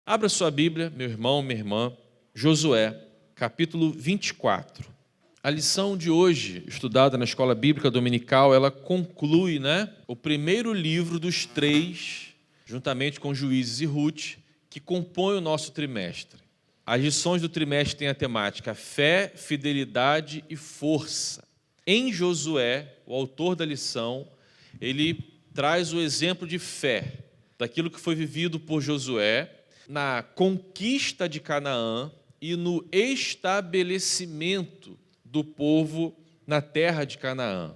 Abra sua Bíblia, meu irmão, minha irmã, Josué, capítulo 24. A lição de hoje, estudada na Escola Bíblica Dominical, ela conclui, o primeiro livro dos 3, juntamente com Juízes e Ruth, que compõem o nosso trimestre. As lições do trimestre têm a temática fé, fidelidade e força. Em Josué, o autor da lição, ele traz o exemplo de fé, daquilo que foi vivido por Josué, na conquista de Canaã e no estabelecimento do povo na terra de Canaã.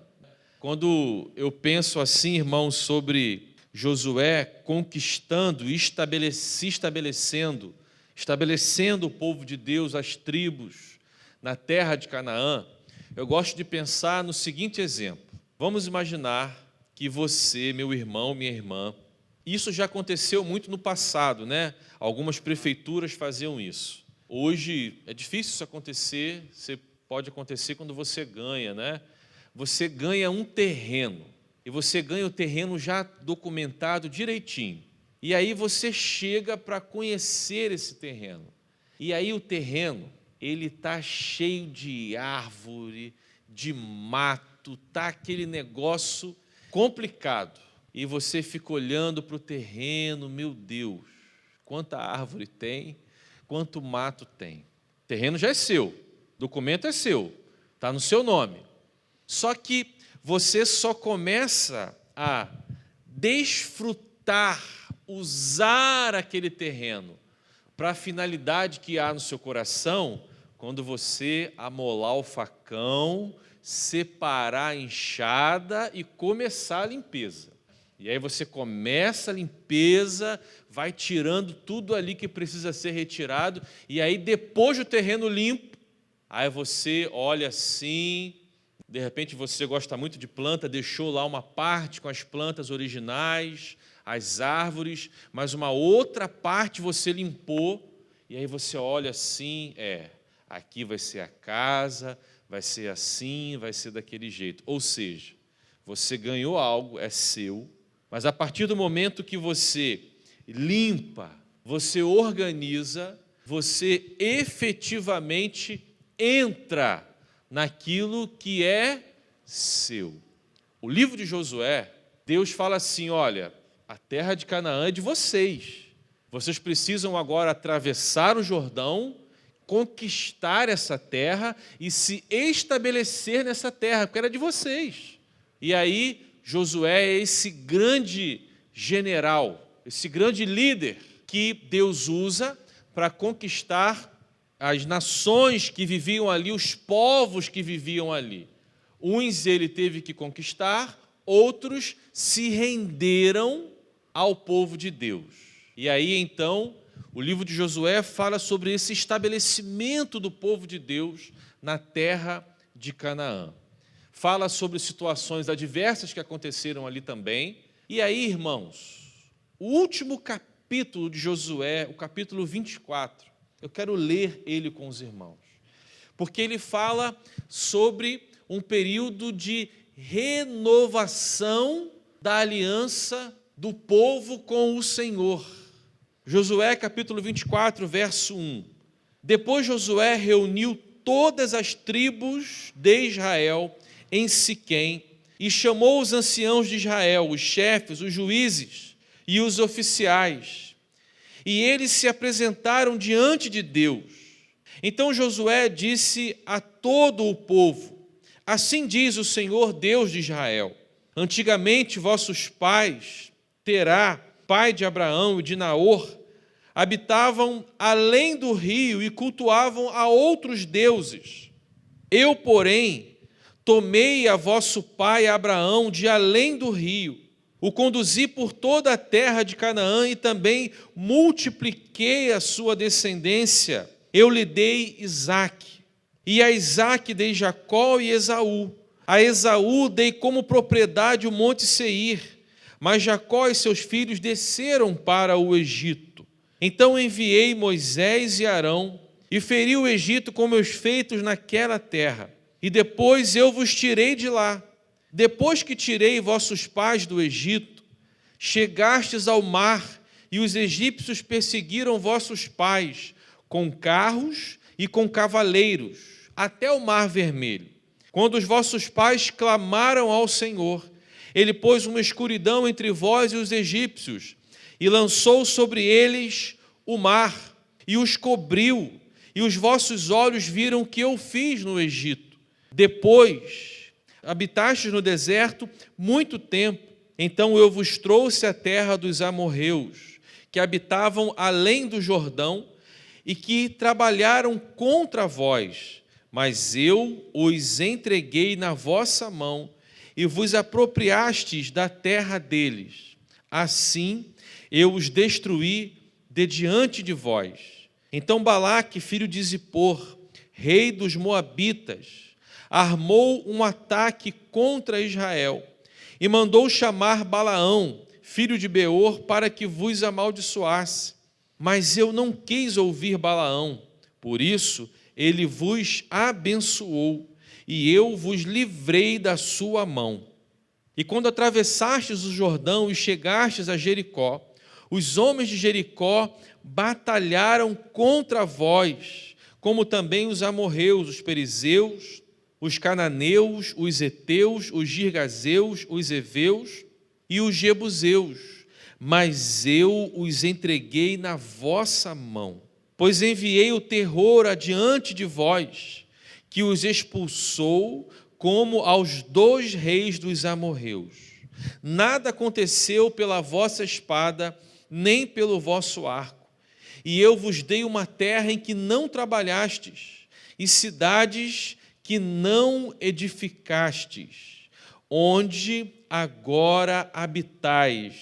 Quando eu penso assim, irmãos, sobre Josué conquistando e estabelecendo o povo de Deus, as tribos, na terra de Canaã, eu gosto de pensar no seguinte exemplo. Vamos imaginar que você, meu irmão, minha irmã, isso já aconteceu muito no passado, Algumas prefeituras faziam isso. Hoje é difícil isso acontecer, pode acontecer quando você ganha, Você ganha um terreno, e você ganha o terreno já documentado direitinho. E aí você chega para conhecer esse terreno. E aí o terreno, ele está cheio de árvore, de mato, está aquele negócio complicado. E você fica olhando para o terreno, meu Deus, quanta árvore tem, quanto mato tem. O terreno já é seu, o documento é seu, está no seu nome. Só que você só começa a desfrutar, usar aquele terreno para a finalidade que há no seu coração, quando você amolar o facão, separar a enxada e começar a limpeza. E aí você começa a limpeza, vai tirando tudo ali que precisa ser retirado, e aí depois do terreno limpo, aí você olha assim, de repente você gosta muito de planta, deixou lá uma parte com as plantas originais, as árvores, mas uma outra parte você limpou, e aí você olha assim, aqui vai ser a casa, vai ser assim, vai ser daquele jeito. Ou seja, você ganhou algo, é seu, mas a partir do momento que você limpa, você organiza, você efetivamente entra naquilo que é seu. O livro de Josué, Deus fala assim, olha, a terra de Canaã é de vocês. Vocês precisam agora atravessar o Jordão, conquistar essa terra e se estabelecer nessa terra, porque era de vocês. E aí, Josué é esse grande general, esse grande líder que Deus usa para conquistar as nações que viviam ali, os povos que viviam ali. Uns ele teve que conquistar, outros se renderam ao povo de Deus. E aí, então, o livro de Josué fala sobre esse estabelecimento do povo de Deus na terra de Canaã. Fala sobre situações adversas que aconteceram ali também. E aí, irmãos, o último capítulo de Josué, o capítulo 24, eu quero ler ele com os irmãos, porque ele fala sobre um período de renovação da aliança do povo com o Senhor. Josué, capítulo 24, verso 1. Depois Josué reuniu todas as tribos de Israel em Siquém, e chamou os anciãos de Israel, os chefes, os juízes e os oficiais. E eles se apresentaram diante de Deus. Então Josué disse a todo o povo, assim diz o Senhor Deus de Israel, antigamente vossos pais, Terá, pai de Abraão e de Naor, habitavam além do rio e cultuavam a outros deuses. Eu, porém, tomei a vosso pai Abraão de além do rio, o conduzi por toda a terra de Canaã e também multipliquei a sua descendência. Eu lhe dei Isaque, e a Isaque dei Jacó e Esaú. A Esaú dei como propriedade o monte Seir, mas Jacó e seus filhos desceram para o Egito. Então enviei Moisés e Arão, e feri o Egito com meus feitos naquela terra. E depois eu vos tirei de lá. Depois que tirei vossos pais do Egito, chegastes ao mar e os egípcios perseguiram vossos pais com carros e com cavaleiros, até o Mar Vermelho. Quando os vossos pais clamaram ao Senhor, Ele pôs uma escuridão entre vós e os egípcios, e lançou sobre eles o mar, e os cobriu, e os vossos olhos viram o que eu fiz no Egito. Depois, habitastes no deserto muito tempo, então eu vos trouxe a terra dos amorreus, que habitavam além do Jordão, e que trabalharam contra vós, mas eu os entreguei na vossa mão, e vos apropriastes da terra deles. Assim, eu os destruí de diante de vós. Então Balaque, filho de Zippor, rei dos Moabitas, armou um ataque contra Israel e mandou chamar Balaão, filho de Beor, para que vos amaldiçoasse. Mas eu não quis ouvir Balaão, por isso ele vos abençoou, e eu vos livrei da sua mão. E quando atravessastes o Jordão e chegastes a Jericó, os homens de Jericó batalharam contra vós, como também os amorreus, os perizeus, os cananeus, os heteus, os girgazeus, os heveus e os jebuseus, mas eu os entreguei na vossa mão, pois enviei o terror adiante de vós, que os expulsou como aos 2 reis dos amorreus. Nada aconteceu pela vossa espada, nem pelo vosso arco. E eu vos dei uma terra em que não trabalhastes, e cidades que não edificastes, onde agora habitais,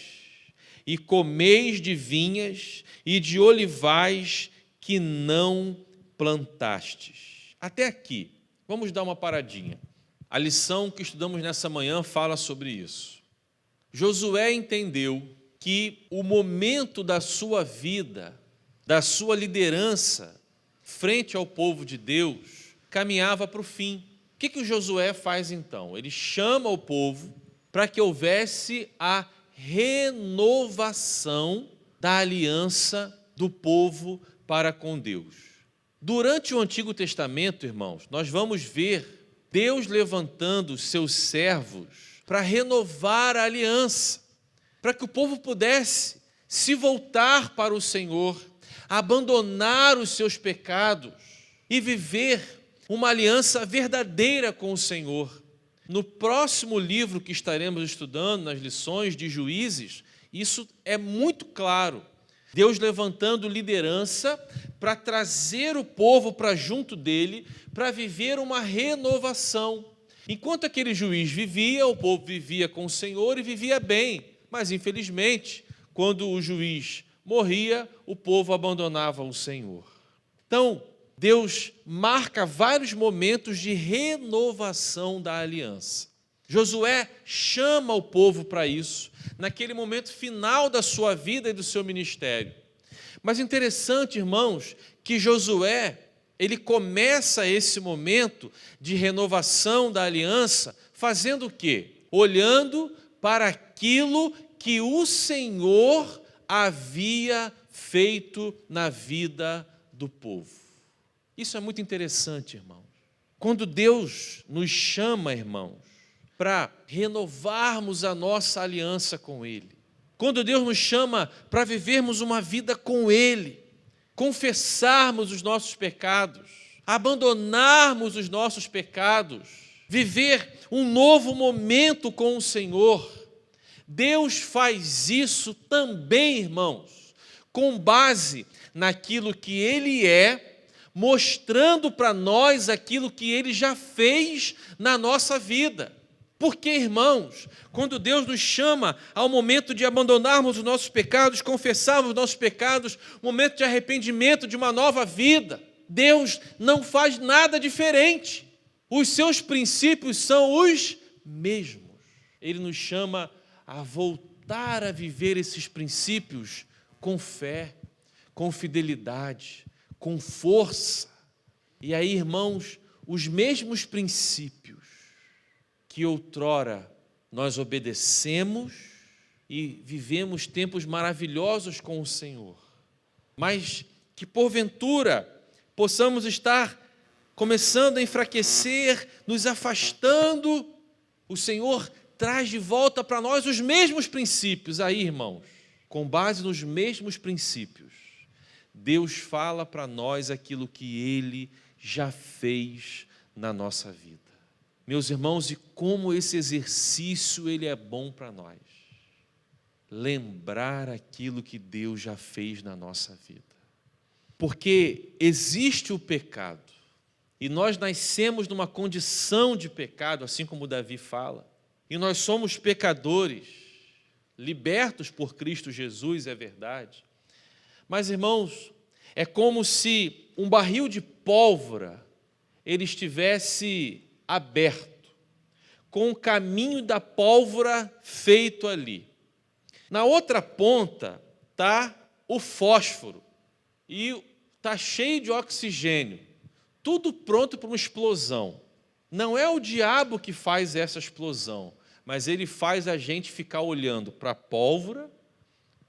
e comeis de vinhas e de olivais que não plantastes. Até aqui, vamos dar uma paradinha. A lição que estudamos nessa manhã fala sobre isso. Josué entendeu que o momento da sua vida, da sua liderança, frente ao povo de Deus, caminhava para o fim. O que o Josué faz então? Ele chama o povo para que houvesse a renovação da aliança do povo para com Deus. Durante o Antigo Testamento, irmãos, nós vamos ver Deus levantando seus servos para renovar a aliança, para que o povo pudesse se voltar para o Senhor, abandonar os seus pecados e viver uma aliança verdadeira com o Senhor. No próximo livro que estaremos estudando, nas lições de Juízes, isso é muito claro. Deus levantando liderança para trazer o povo para junto dele, para viver uma renovação. Enquanto aquele juiz vivia, o povo vivia com o Senhor e vivia bem. Mas, infelizmente, quando o juiz morria, o povo abandonava o Senhor. Então, Deus marca vários momentos de renovação da aliança. Josué chama o povo para isso, naquele momento final da sua vida e do seu ministério. Mas interessante, irmãos, que Josué, ele começa esse momento de renovação da aliança fazendo o quê? Olhando para aquilo que o Senhor havia feito na vida do povo. Isso é muito interessante, irmãos. Quando Deus nos chama, irmãos, para renovarmos a nossa aliança com Ele, quando Deus nos chama para vivermos uma vida com Ele, confessarmos os nossos pecados, abandonarmos os nossos pecados, viver um novo momento com o Senhor, Deus faz isso também, irmãos, com base naquilo que Ele é, mostrando para nós aquilo que Ele já fez na nossa vida. Porque, irmãos, quando Deus nos chama ao momento de abandonarmos os nossos pecados, confessarmos os nossos pecados, momento de arrependimento, de uma nova vida, Deus não faz nada diferente. Os seus princípios são os mesmos. Ele nos chama a voltar a viver esses princípios com fé, com fidelidade, com força. E aí, irmãos, os mesmos princípios que outrora nós obedecemos, e vivemos tempos maravilhosos com o Senhor, mas que porventura possamos estar começando a enfraquecer, nos afastando, o Senhor traz de volta para nós os mesmos princípios. Aí, irmãos, com base nos mesmos princípios, Deus fala para nós aquilo que Ele já fez na nossa vida. Meus irmãos, e como esse exercício ele é bom para nós. Lembrar aquilo que Deus já fez na nossa vida. Porque existe o pecado, e nós nascemos numa condição de pecado, assim como Davi fala, e nós somos pecadores, libertos por Cristo Jesus, é verdade. Mas, irmãos, é como se um barril de pólvora ele estivesse aberto, com o caminho da pólvora feito ali. Na outra ponta está o fósforo e está cheio de oxigênio, tudo pronto para uma explosão. Não é o diabo que faz essa explosão, mas ele faz a gente ficar olhando para a pólvora,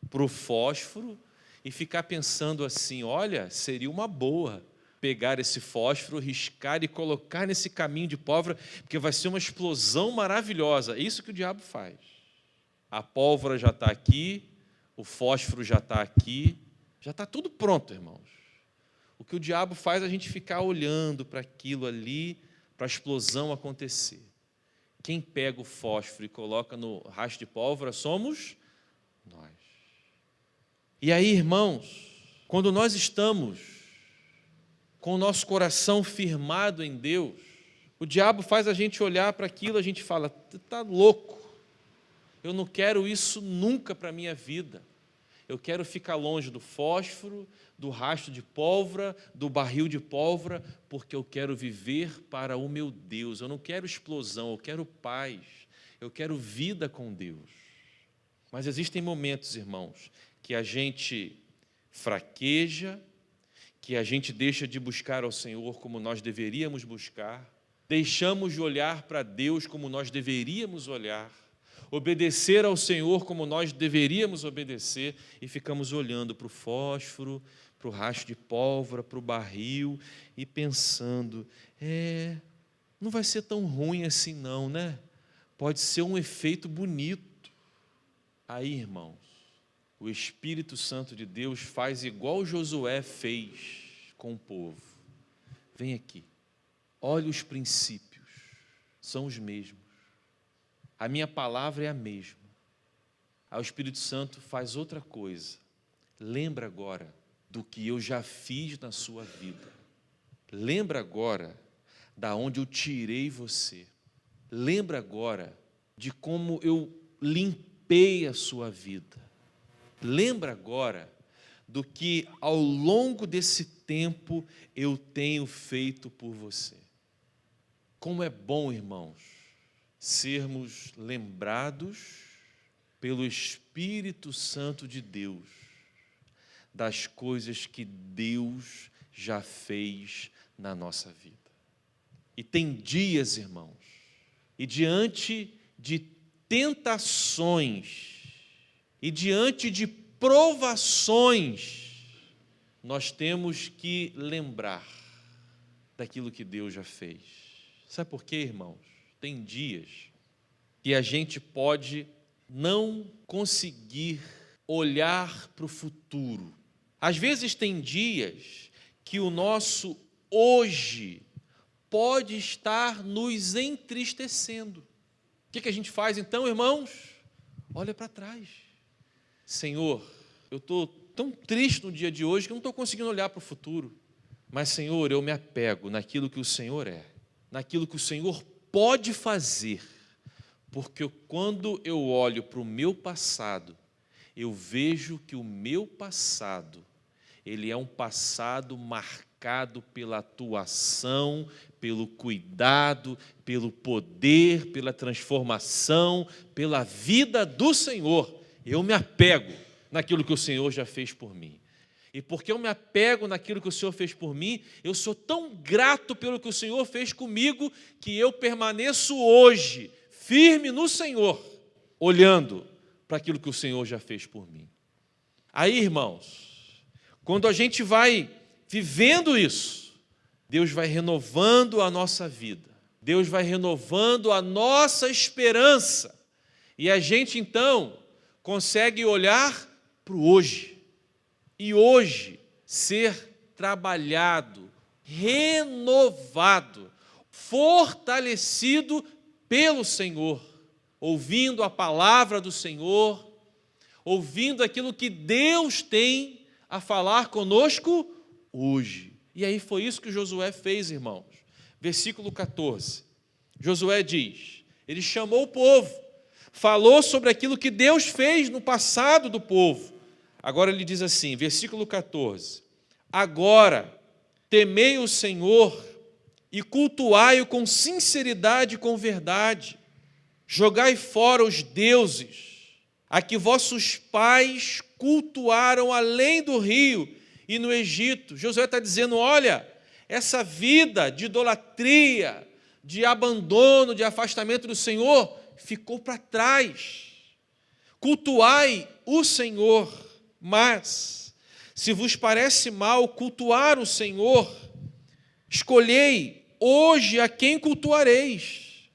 para o fósforo e ficar pensando assim, olha, seria uma boa pegar esse fósforo, riscar e colocar nesse caminho de pólvora, porque vai ser uma explosão maravilhosa. É isso que o diabo faz. A pólvora já está aqui, o fósforo já está aqui, já está tudo pronto, irmãos. O que o diabo faz é a gente ficar olhando para aquilo ali, para a explosão acontecer. Quem pega o fósforo e coloca no rastro de pólvora somos nós. E aí, irmãos, quando nós estamos com o nosso coração firmado em Deus, o diabo faz a gente olhar para aquilo, a gente fala, está louco, eu não quero isso nunca para a minha vida, eu quero ficar longe do fósforo, do rastro de pólvora, do barril de pólvora, porque eu quero viver para o meu Deus, eu não quero explosão, eu quero paz, eu quero vida com Deus. Mas existem momentos, irmãos, que a gente fraqueja, que a gente deixa de buscar ao Senhor como nós deveríamos buscar, deixamos de olhar para Deus como nós deveríamos olhar, obedecer ao Senhor como nós deveríamos obedecer, e ficamos olhando para o fósforo, para o rastro de pólvora, para o barril, e pensando, não vai ser tão ruim assim não, né? Pode ser um efeito bonito. Aí, irmãos, o Espírito Santo de Deus faz igual Josué fez com o povo. Vem aqui, olha os princípios, são os mesmos. A minha palavra é a mesma. Aí o Espírito Santo faz outra coisa. Lembra agora do que eu já fiz na sua vida. Lembra agora da onde eu tirei você. Lembra agora de como eu limpei a sua vida. Lembra agora do que ao longo desse tempo eu tenho feito por você. Como é bom, irmãos, sermos lembrados pelo Espírito Santo de Deus das coisas que Deus já fez na nossa vida. E tem dias, irmãos, e diante de tentações e diante de provações, nós temos que lembrar daquilo que Deus já fez. Sabe por quê, irmãos? Tem dias que a gente pode não conseguir olhar para o futuro. Às vezes tem dias que o nosso hoje pode estar nos entristecendo. O que a gente faz então, irmãos? Olha para trás. Senhor, eu estou tão triste no dia de hoje que eu não estou conseguindo olhar para o futuro. Mas, Senhor, eu me apego naquilo que o Senhor é, naquilo que o Senhor pode fazer, porque quando eu olho para o meu passado, eu vejo que o meu passado, ele é um passado marcado pela atuação, pelo cuidado, pelo poder, pela transformação, pela vida do Senhor. Eu me apego naquilo que o Senhor já fez por mim. E porque eu me apego naquilo que o Senhor fez por mim, eu sou tão grato pelo que o Senhor fez comigo, que eu permaneço hoje firme no Senhor, olhando para aquilo que o Senhor já fez por mim. Aí, irmãos, quando a gente vai vivendo isso, Deus vai renovando a nossa vida, Deus vai renovando a nossa esperança, e a gente então consegue olhar para o hoje, e hoje ser trabalhado, renovado, fortalecido pelo Senhor, ouvindo a palavra do Senhor, ouvindo aquilo que Deus tem a falar conosco hoje. E aí foi isso que Josué fez, irmãos. Versículo 14. Josué diz, ele chamou o povo, falou sobre aquilo que Deus fez no passado do povo. Agora ele diz assim, versículo 14. Agora, temei o Senhor e cultuai-o com sinceridade e com verdade. Jogai fora os deuses a que vossos pais cultuaram além do rio e no Egito. Josué está dizendo, olha, essa vida de idolatria, de abandono, de afastamento do Senhor, ficou para trás. Cultuai o Senhor, mas se vos parece mal cultuar o Senhor, escolhei hoje a quem cultuareis.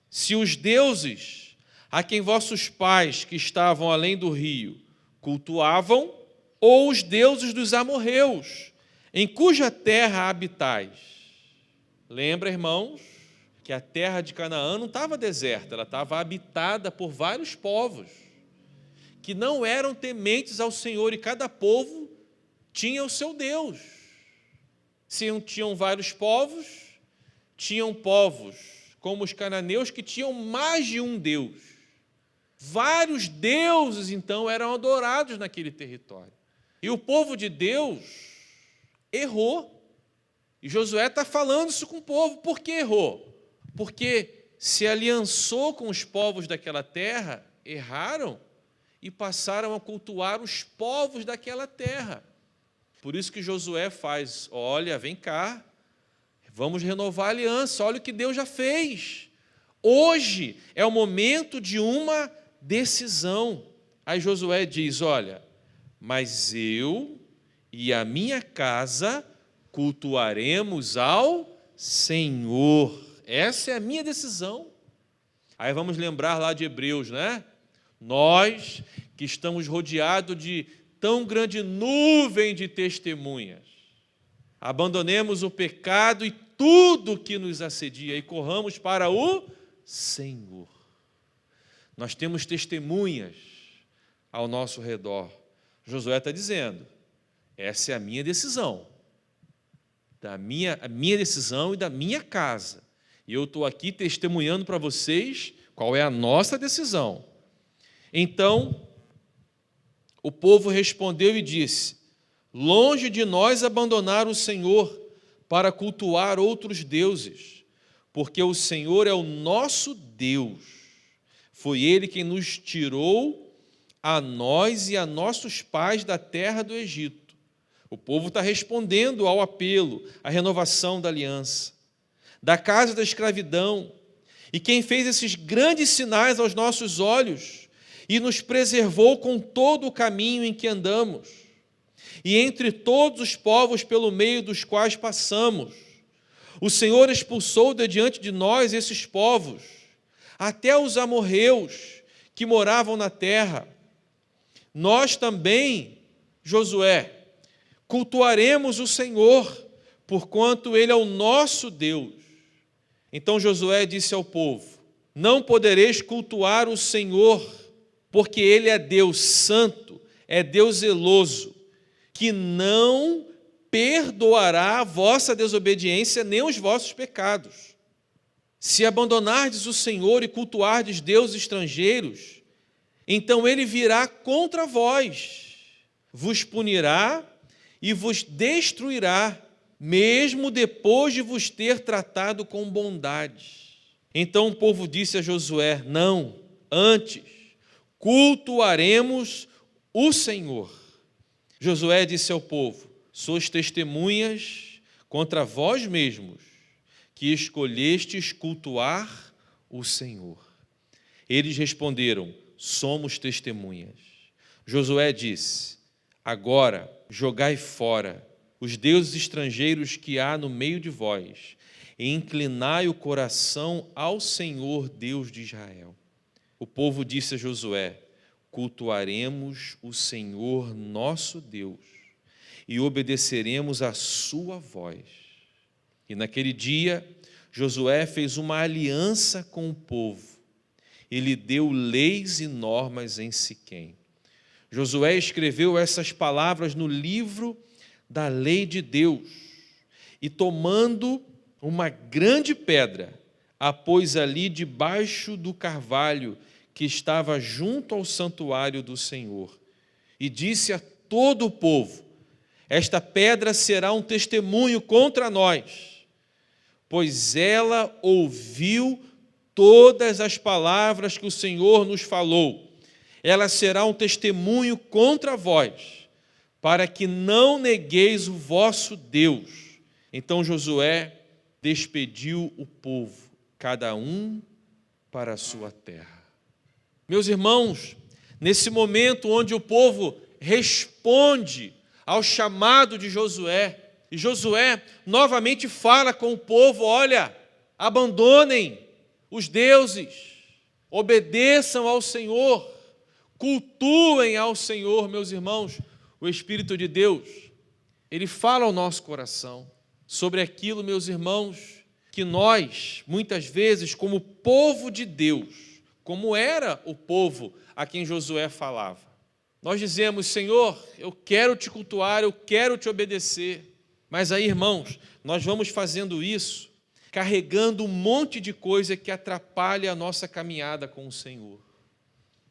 Se os deuses a quem vossos pais que estavam além do rio cultuavam, ou os deuses dos amorreus, em cuja terra habitais. Lembra, irmãos, que a terra de Canaã não estava deserta, ela estava habitada por vários povos, que não eram tementes ao Senhor, e cada povo tinha o seu Deus. Tinham vários povos, tinham povos como os cananeus que tinham mais de um Deus. Vários deuses, então, eram adorados naquele território. E o povo de Deus errou. E Josué está falando isso com o povo. Por que errou? Porque se aliançou com os povos daquela terra, erraram e passaram a cultuar os povos daquela terra. Por isso que Josué faz, olha, vem cá, vamos renovar a aliança, olha o que Deus já fez. Hoje é o momento de uma decisão. Aí Josué diz, olha, mas eu e a minha casa cultuaremos ao Senhor. Essa é a minha decisão. Aí vamos lembrar lá de Hebreus, né? Nós que estamos rodeados de tão grande nuvem de testemunhas, abandonemos o pecado e tudo que nos assedia e corramos para o Senhor. Nós temos testemunhas ao nosso redor. Josué está dizendo, essa é a minha decisão, a minha decisão e da minha casa. E eu estou aqui testemunhando para vocês qual é a nossa decisão. Então, o povo respondeu e disse, longe de nós abandonar o Senhor para cultuar outros deuses, porque o Senhor é o nosso Deus. Foi Ele quem nos tirou a nós e a nossos pais da terra do Egito. O povo está respondendo ao apelo, à renovação da aliança, da casa da escravidão. E quem fez esses grandes sinais aos nossos olhos e nos preservou com todo o caminho em que andamos, e entre todos os povos pelo meio dos quais passamos. O Senhor expulsou de diante de nós esses povos, até os amorreus que moravam na terra. Nós também, Josué, cultuaremos o Senhor, porquanto Ele é o nosso Deus. Então Josué disse ao povo, não podereis cultuar o Senhor, porque Ele é Deus santo, é Deus zeloso, que não perdoará a vossa desobediência nem os vossos pecados. Se abandonardes o Senhor e cultuardes deuses estrangeiros, então Ele virá contra vós, vos punirá e vos destruirá, mesmo depois de vos ter tratado com bondade. Então o povo disse a Josué, não, antes, cultuaremos o Senhor. Josué disse ao povo, sois testemunhas contra vós mesmos, que escolhestes cultuar o Senhor. Eles responderam, somos testemunhas. Josué disse: agora jogai fora os deuses estrangeiros que há no meio de vós, e inclinai o coração ao Senhor Deus de Israel. O povo disse a Josué: cultuaremos o Senhor nosso Deus e obedeceremos a sua voz. E naquele dia, Josué fez uma aliança com o povo e lhe deu leis e normas em Siquém. Josué escreveu essas palavras no livro da lei de Deus e, tomando uma grande pedra, a pôs ali debaixo do carvalho que estava junto ao santuário do Senhor, e disse a todo o povo: esta pedra será um testemunho contra nós, pois ela ouviu todas as palavras que o Senhor nos falou. Ela será um testemunho contra vós, para que não negueis o vosso Deus. Então Josué despediu o povo, cada um para a sua terra. Meus irmãos, nesse momento onde o povo responde ao chamado de Josué, e Josué novamente fala com o povo: olha, abandonem os deuses, obedeçam ao Senhor, cultuem ao Senhor. Meus irmãos, o Espírito de Deus, Ele fala ao nosso coração sobre aquilo, meus irmãos, que nós, muitas vezes, como povo de Deus, como era o povo a quem Josué falava, nós dizemos: Senhor, eu quero te cultuar, eu quero te obedecer. Mas aí, irmãos, nós vamos fazendo isso, carregando um monte de coisa que atrapalha a nossa caminhada com o Senhor.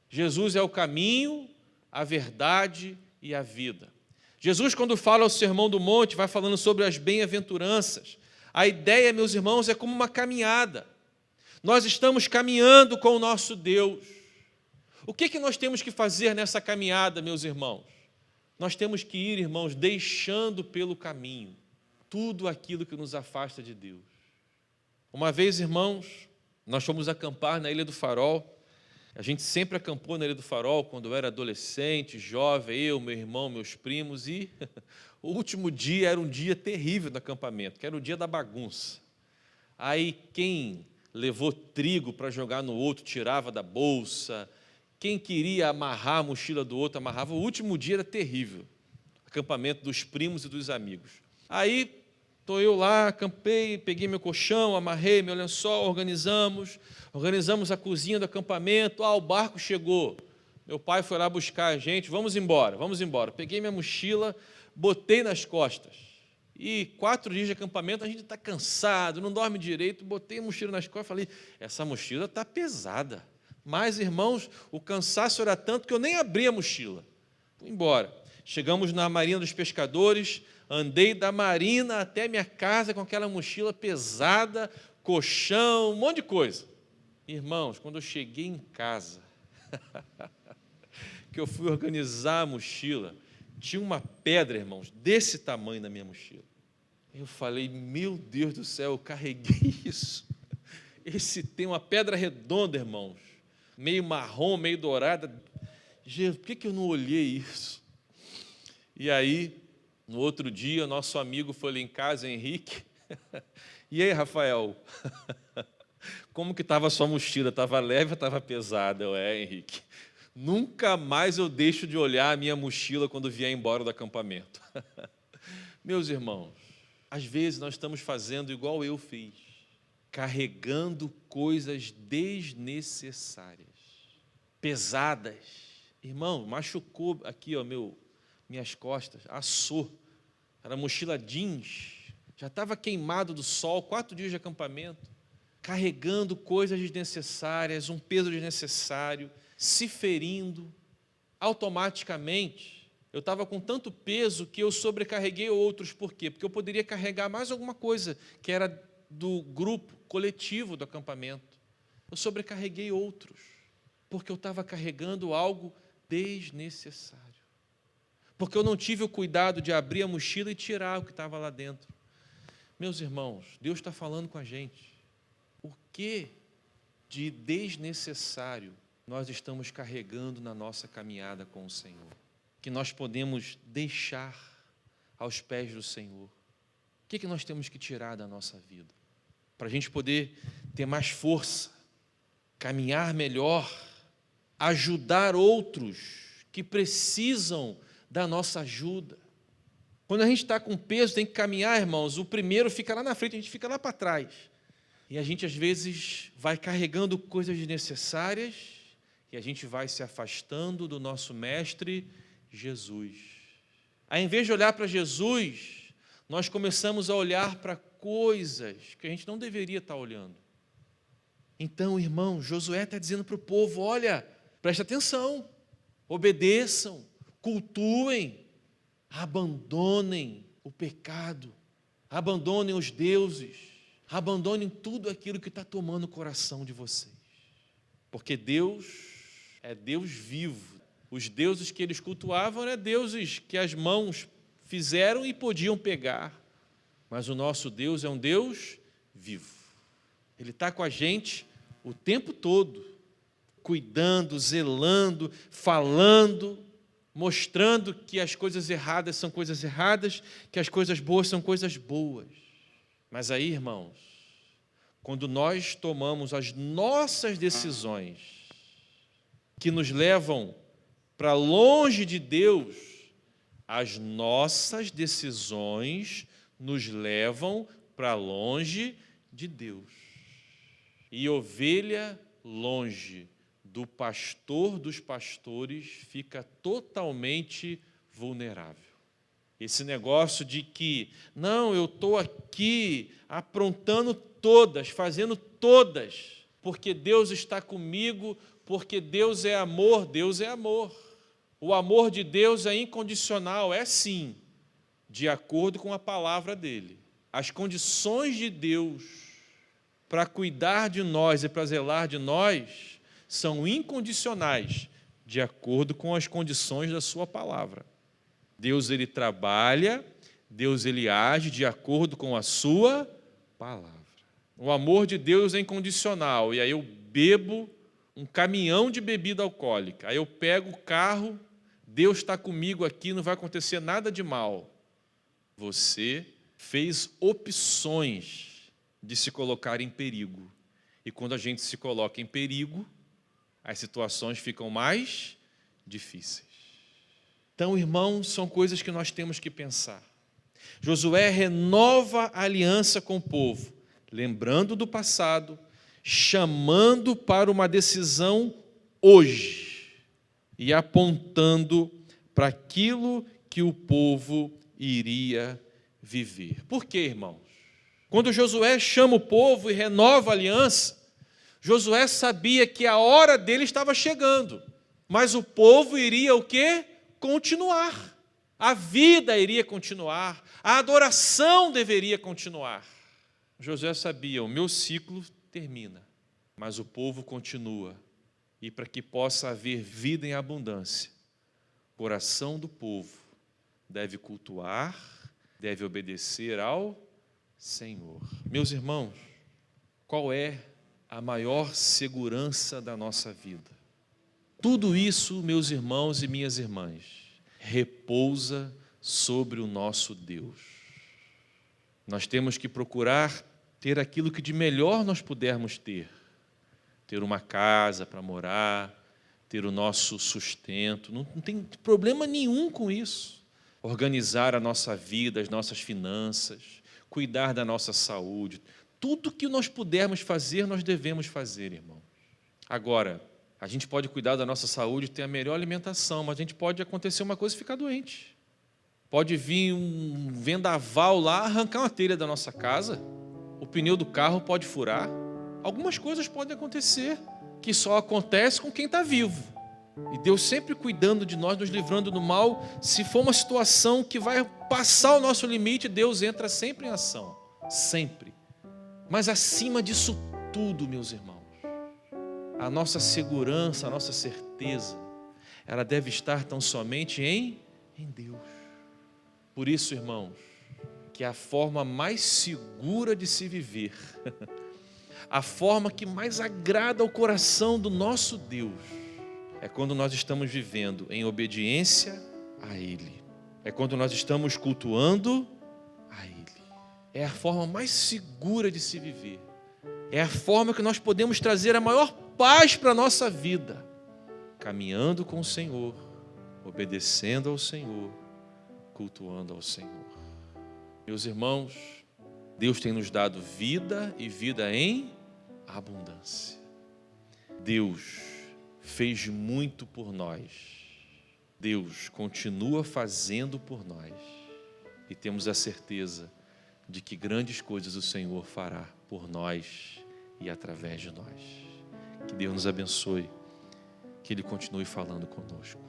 Jesus é o caminho, a verdade e a vida. Jesus, quando fala o Sermão do Monte, vai falando sobre as bem-aventuranças. A ideia, meus irmãos, é como uma caminhada. Nós estamos caminhando com o nosso Deus. O que nós temos que fazer nessa caminhada, meus irmãos? Nós temos que ir, irmãos, deixando pelo caminho tudo aquilo que nos afasta de Deus. Uma vez, irmãos, nós fomos acampar na Ilha do Farol. A gente sempre acampou na Ilha do Farol quando eu era adolescente, jovem, eu, meu irmão, meus primos, e o último dia era um dia terrível no acampamento, que era o dia da bagunça. Aí quem levou trigo para jogar no outro tirava da bolsa, quem queria amarrar a mochila do outro amarrava. O último dia era terrível, acampamento dos primos e dos amigos. Aí estou eu lá, acampei, peguei meu colchão, amarrei meu lençol, organizamos a cozinha do acampamento. O barco chegou, meu pai foi lá buscar a gente, vamos embora. Peguei minha mochila, botei nas costas, e 4 dias de acampamento, a gente está cansado, não dorme direito, botei a mochila nas costas e falei: essa mochila está pesada. Mas, irmãos, o cansaço era tanto que eu nem abri a mochila. Fui embora. Chegamos na Marina dos Pescadores, andei da marina até minha casa com aquela mochila pesada, colchão, um monte de coisa. Irmãos, quando eu cheguei em casa, que eu fui organizar a mochila, tinha uma pedra, irmãos, desse tamanho na minha mochila. Eu falei: meu Deus do céu, eu carreguei isso. Esse tem uma pedra redonda, irmãos, meio marrom, meio dourada. Jesus, por que eu não olhei isso? E aí, no outro dia, nosso amigo foi lá em casa, Henrique. E aí, Rafael, como que estava a sua mochila? Estava leve ou estava pesada? Henrique, nunca mais eu deixo de olhar a minha mochila quando vier embora do acampamento. Meus irmãos, às vezes nós estamos fazendo igual eu fiz, carregando coisas desnecessárias, pesadas. Irmão, machucou aqui, ó, minhas costas, assou. Era mochila jeans, já estava queimado do sol, 4 dias de acampamento, carregando coisas desnecessárias, um peso desnecessário, se ferindo. Automaticamente, eu estava com tanto peso que eu sobrecarreguei outros. Por quê? Porque eu poderia carregar mais alguma coisa que era do grupo coletivo do acampamento. Eu sobrecarreguei outros, porque eu estava carregando algo desnecessário. Porque eu não tive o cuidado de abrir a mochila e tirar o que estava lá dentro. Meus irmãos, Deus está falando com a gente. O que de desnecessário nós estamos carregando na nossa caminhada com o Senhor, que nós podemos deixar aos pés do Senhor? O que nós temos que tirar da nossa vida? Para a gente poder ter mais força, caminhar melhor, ajudar outros que precisam da nossa ajuda. Quando a gente está com peso, tem que caminhar, irmãos, o primeiro fica lá na frente, a gente fica lá para trás. E a gente, às vezes, vai carregando coisas desnecessárias e a gente vai se afastando do nosso Mestre Jesus. Ao invés de olhar para Jesus, nós começamos a olhar para coisas que a gente não deveria estar olhando. Então, irmão, Josué está dizendo para o povo, olha, preste atenção, obedeçam, cultuem, abandonem o pecado, abandonem os deuses, abandonem tudo aquilo que está tomando o coração de vocês. Porque Deus é Deus vivo. Os deuses que eles cultuavam eram deuses que as mãos fizeram e podiam pegar. Mas o nosso Deus é um Deus vivo. Ele está com a gente o tempo todo, cuidando, zelando, falando, mostrando que as coisas erradas são coisas erradas, que as coisas boas são coisas boas. Mas aí, irmãos, quando nós tomamos as nossas decisões, que nos levam para longe de Deus, as nossas decisões nos levam para longe de Deus. E ovelha longe do pastor dos pastores fica totalmente vulnerável. Esse negócio de que, não, eu estou aqui aprontando todas, fazendo todas, porque Deus está comigo, porque Deus é amor, Deus é amor. O amor de Deus é incondicional, é sim, de acordo com a palavra dele. As condições de Deus para cuidar de nós e para zelar de nós são incondicionais, de acordo com as condições da sua palavra. Deus, ele trabalha, Deus, ele age de acordo com a sua palavra. O amor de Deus é incondicional, e aí eu bebo um caminhão de bebida alcoólica, aí eu pego o carro, Deus está comigo aqui, não vai acontecer nada de mal. Você fez opções de se colocar em perigo. E quando a gente se coloca em perigo, as situações ficam mais difíceis. Então, irmãos, são coisas que nós temos que pensar. Josué renova a aliança com o povo, lembrando do passado, chamando para uma decisão hoje e apontando para aquilo que o povo iria viver. Por quê, irmãos? Quando Josué chama o povo e renova a aliança, Josué sabia que a hora dele estava chegando, mas o povo iria o quê? Continuar. A vida iria continuar, a adoração deveria continuar. Josué sabia, o meu ciclo termina, mas o povo continua. E para que possa haver vida em abundância, o coração do povo deve cultuar, deve obedecer ao Senhor. Meus irmãos, qual é a maior segurança da nossa vida? Tudo isso, meus irmãos e minhas irmãs, repousa sobre o nosso Deus. Nós temos que procurar ter aquilo que de melhor nós pudermos ter. Ter uma casa para morar, ter o nosso sustento, não tem problema nenhum com isso. Organizar a nossa vida, as nossas finanças, cuidar da nossa saúde. Tudo que nós pudermos fazer, nós devemos fazer, irmão. Agora, a gente pode cuidar da nossa saúde, ter a melhor alimentação, mas a gente pode acontecer uma coisa e ficar doente. Pode vir um vendaval lá, arrancar uma telha da nossa casa, o pneu do carro pode furar. Algumas coisas podem acontecer, que só acontece com quem está vivo. E Deus sempre cuidando de nós, nos livrando do mal. Se for uma situação que vai passar o nosso limite, Deus entra sempre em ação. Sempre. Mas acima disso tudo, meus irmãos, a nossa segurança, a nossa certeza, ela deve estar tão somente em Deus. Por isso, irmãos, que a forma mais segura de se viver, a forma que mais agrada ao coração do nosso Deus é quando nós estamos vivendo em obediência a Ele. É quando nós estamos cultuando a Ele. É a forma mais segura de se viver. É a forma que nós podemos trazer a maior paz para a nossa vida. Caminhando com o Senhor, obedecendo ao Senhor, cultuando ao Senhor. Meus irmãos, Deus tem nos dado vida e vida em abundância. Deus fez muito por nós. Deus continua fazendo por nós. E temos a certeza de que grandes coisas o Senhor fará por nós e através de nós. Que Deus nos abençoe, que Ele continue falando conosco.